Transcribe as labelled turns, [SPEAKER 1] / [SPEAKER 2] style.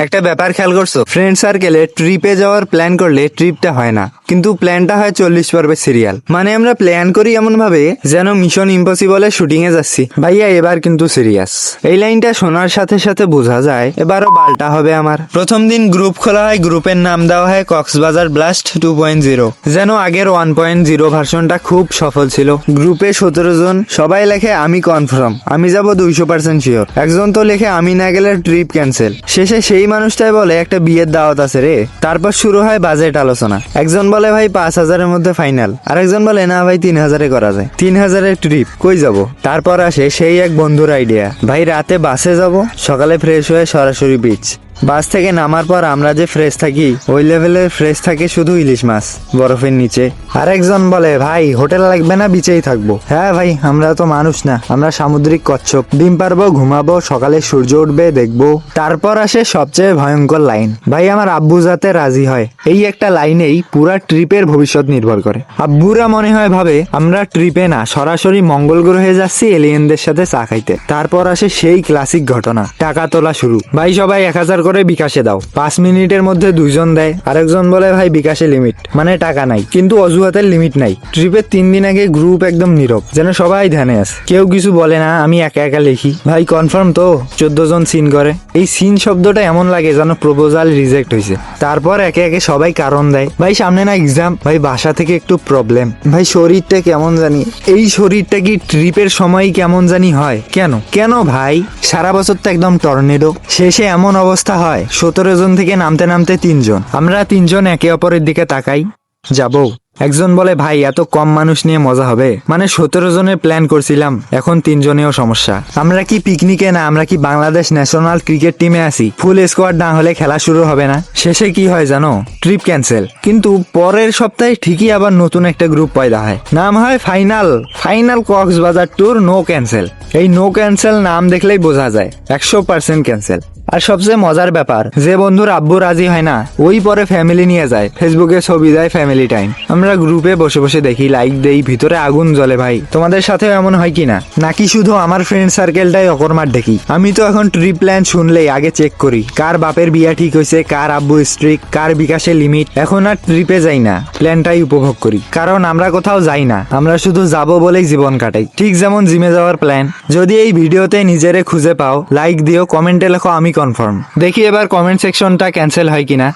[SPEAKER 1] একটা ব্যাপার খেয়াল করছো, ফ্রেন্ড সার্কেলে ট্রিপে যাওয়ার প্ল্যান করলে ট্রিপটা হয় না, কিন্তু প্ল্যানটা হয় 40 পর্বের সিরিয়াল। মানে আমরা প্ল্যান করি এমন ভাবে যেন মিশন ইম্পসিবলের শুটিং এ যাচ্ছি। ভাইয়া এবার কিন্তু সিরিয়াস। এই লাইনটা শোনার সাথে সাথে বোঝা যায় এবারও বালটা হবে আমার। প্রথম দিন গ্রুপ খোলা হয়, গ্রুপের নাম দেওয়া হয় কক্সবাজার ব্লাস্ট 2.0। যেন আগের 1.0 ভার্সনটা খুব সফল ছিল। গ্রুপে 17 জন, সবাই লেখে আমি কনফার্ম, আমি যাব 200% শিওর। একজন তো লেখে আমি না গেলে ট্রিপ ক্যান্সেল। শেষে সেই মানুষটাই বলে একটা বিয়ের দাওয়াত আছে রে। তারপর শুরু হয় বাজেট আলোচনা। একজন বলে ভাই 5,000-এর মধ্যে ফাইনাল, আরেকজন বলে না ভাই 3,000-এ করা যায়। 3,000-এর ট্রিপ, কই যাব? তারপর আসে সেই এক বন্ধুর আইডিয়া, ভাই রাতে বাসে যাব, সকালে ফ্রেশ হয়ে সরাসরি বিচ। বাস থেকে নামার পর আমরা যে ফ্রেশ থাকি ওই লেভেলের ফ্রেশ থাকে শুধু ইলিশ মাছ বরফের নিচে। আরেকজন বলে ভাই হোটেল লাগবে না, বিচেই থাকবো। হ্যাঁ ভাই আমরা তো মানুষ না, আমরা সামুদ্রিক কচ্ছপ। ডিম পারবো, ঘুমাবো, সকালে সূর্য উঠবে দেখবো। তারপর আসে সবচেয়ে ভয়ঙ্কর লাইন, ভাই আমার আব্বু যাতে রাজি হয়। এই একটা লাইনেই পুরা ট্রিপের ভবিষ্যৎ নির্ভর করে। আব্বুরা মনে হয় ভাবে আমরা ট্রিপে না সরাসরি মঙ্গল গ্রহে যাচ্ছি এলিয়েনদের সাথে চা খাইতে। তারপর আসে সেই ক্লাসিক ঘটনা, টাকা তোলা শুরু। ভাই সবাই 1,000 করে বিকাশে দাও। 5 মিনিটের মধ্যে 2 জন দেয়। আরেকজন বলে ভাই বিকাশে লিমিট, মানে টাকা নাই, কিন্তু অজুহাতের লিমিট নাই। ট্রিপের 3 দিন আগে গ্রুপ একদম নীরব, যেন সবাই ধ্যানে আছে। কেউ কিছু বলে না, আমি একা একা লিখি ভাই কনফার্ম তো। 14 জন সিন করে। এই সিন শব্দটা এমন লাগে যেন প্রপোজাল রিজেক্ট হয়েছে। তারপর একে একে সবাই কারণ দেয়, ভাই সামনে না এক্সাম, ভাই বাসা থেকে একটু প্রবলেম, ভাই শরীরটা কেমন জানি। এই শরীরটা কি ট্রিপের সময় কেমন জানি হয়? কেন কেন ভাই? সারা বছর তো একদম টর্নেডো। শেষে এমন অবস্থা হয় 17 জন থেকে নামতে নামতে 3 জন। আমরা 3 জন একে অপরের দিকে তাকাই, যাবো। একজন বলে ভাই এত কম মানুষ নিয়ে মজা হবে? মানে 17 জনের প্ল্যান করছিলাম, এখন 3 জনেও সমস্যা। আমরা কি পিকনিকে না, আমরা কি বাংলাদেশ ন্যাশনাল ক্রিকেট টিমে আছি? ফুল স্কোয়াড না হলে খেলা শুরু হবে না। শেষে কি হয় জানো? Trip cancel. কিন্তু পরের সপ্তাহে ঠিকই আবার নতুন একটা গ্রুপ পয়দা হয়, নাম হয় final. Final Cox's Bazar tour no cancel. এই নো ক্যান্সেল নাম দেখলেই বোঝা যায় 100% ক্যান্সেল। আর সবচেয়ে মজার ব্যাপার, যে বন্ধুর আব্বু রাজি হয় না ওই পরে ফ্যামিলি নিয়ে যায়, ফেসবুকে ছবি দেয় ফ্যামিলি টাইম। আমরা গ্রুপে বসে বসে দেখি, লাইক দেই, ভিতরে আগুন জ্বলে। ভাই তোমাদের সাথেও এমন হয় কিনা? নাকি শুধু আমার ফ্রেন্ড সার্কেলটাই অকর্মার দেখি? আমি তো এখন ট্রিপ প্ল্যান শুনলেই আগে চেক করি কার বাপের বিয়া ঠিক হয়েছে, কার আব্বু স্ট্রিক, কার বিকাশে লিমিট। এখন আর ট্রিপে যাই না, প্ল্যানটাই উপভোগ করি। কারণ আমরা কোথাও যাই না, আমরা শুধু যাবো বলেই জীবন কাটাই। ঠিক যেমন জিমে যাওয়ার প্ল্যান। যদি এই ভিডিওতে নিজেরে খুঁজে পাও, লাইক দিও, কমেন্টে লেখো আমি কনফার্ম। দেখি এবার কমেন্ট সেকশনটা ক্যান্সেল হয় কিনা।